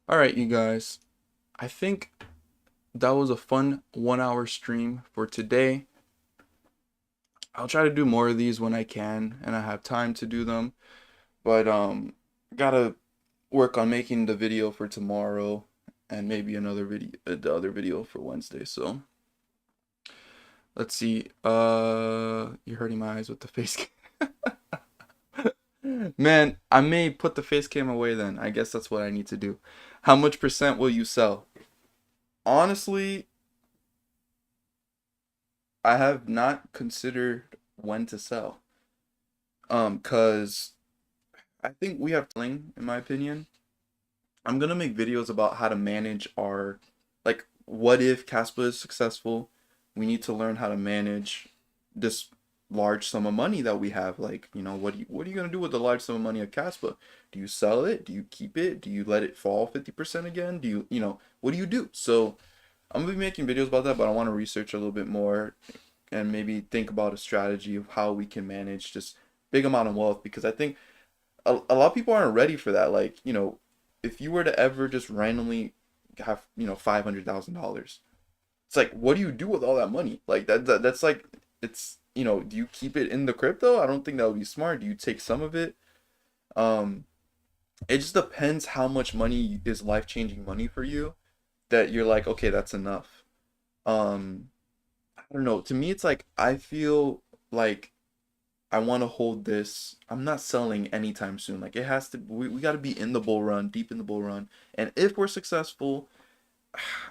All right, you guys. I think that was a fun 1 hour stream for today. I'll try to do more of these when I can and I have time to do them. But gotta work on making the video for tomorrow and maybe another video, the other video for Wednesday. So let's see. You're hurting my eyes with the face cam. Man, I may put the face cam away then. I guess that's what I need to do. How much percent will you sell? Honestly, I have not considered when to sell. Cause I think we have in my opinion. I'm gonna make videos about how to manage our, like, what if Kaspa is successful? We need to learn how to manage this large sum of money that we have. Like, you know, what are you gonna do with the large sum of money of Kaspa? Do you sell it? Do you keep it? Do you let it fall 50% again? Do you know, what do you do? So I'm gonna be making videos about that, but I want to research a little bit more and maybe think about a strategy of how we can manage this big amount of wealth because I think a lot of people aren't ready for that. Like, you know, if you were to ever just randomly have, you know, $500,000, it's like, what do you do with all that money? Like that's like, it's, you know, do you keep it in the crypto? I don't think that would be smart. Do you take some of it? Um, it just depends how much money is life-changing money for you that you're like, okay, that's enough. Um, I don't know. To me, it's like, I feel like I want to hold this. I'm not selling anytime soon. Like it has to, we got to be in the bull run, deep in the bull run. And if we're successful,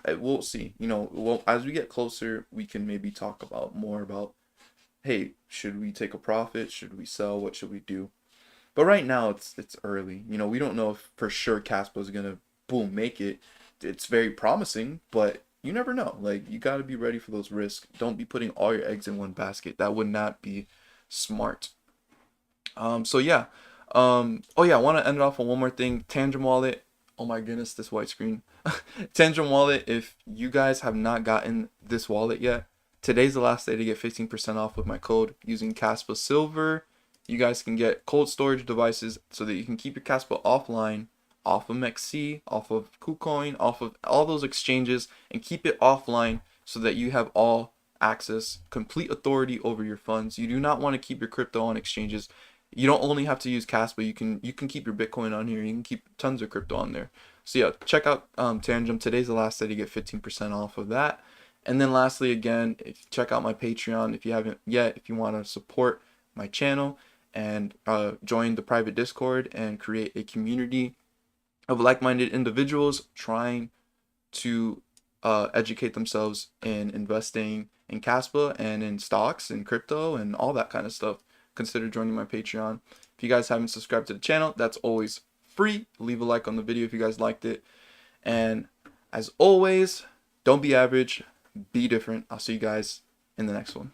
we'll see. You know, well, as we get closer, we can maybe talk about more about, hey, should we take a profit? Should we sell? What should we do? But right now, it's early. You know, we don't know if for sure Caspa is gonna boom make it. It's very promising, but you never know. Like you got to be ready for those risks. Don't be putting all your eggs in one basket. That would not be smart. So yeah. Oh yeah, I want to end it off on one more thing. Tangent Wallet. Oh my goodness, this white screen. Tangent Wallet. If you guys have not gotten this wallet yet, today's the last day to get 15% off with my code using Caspa Silver. You guys can get cold storage devices so that you can keep your Caspa offline, off of MEXC, off of KuCoin, off of all those exchanges, and keep it offline so that you have all access, complete authority over your funds. You do not want to keep your crypto on exchanges. You don't only have to use Caspa. You can keep your Bitcoin on here. You can keep tons of crypto on there. So yeah, check out Tangent. Today's the last day to get 15% off of that. And then lastly, again, check out my Patreon if you haven't yet. If you want to support my channel and join the private Discord and create a community of like-minded individuals trying to educate themselves in investing in Caspa and in stocks and crypto and all that kind of stuff, consider joining my Patreon. If you guys haven't subscribed to the channel, that's always free. Leave a like on the video if you guys liked it. And as always, don't be average, be different. I'll see you guys in the next one.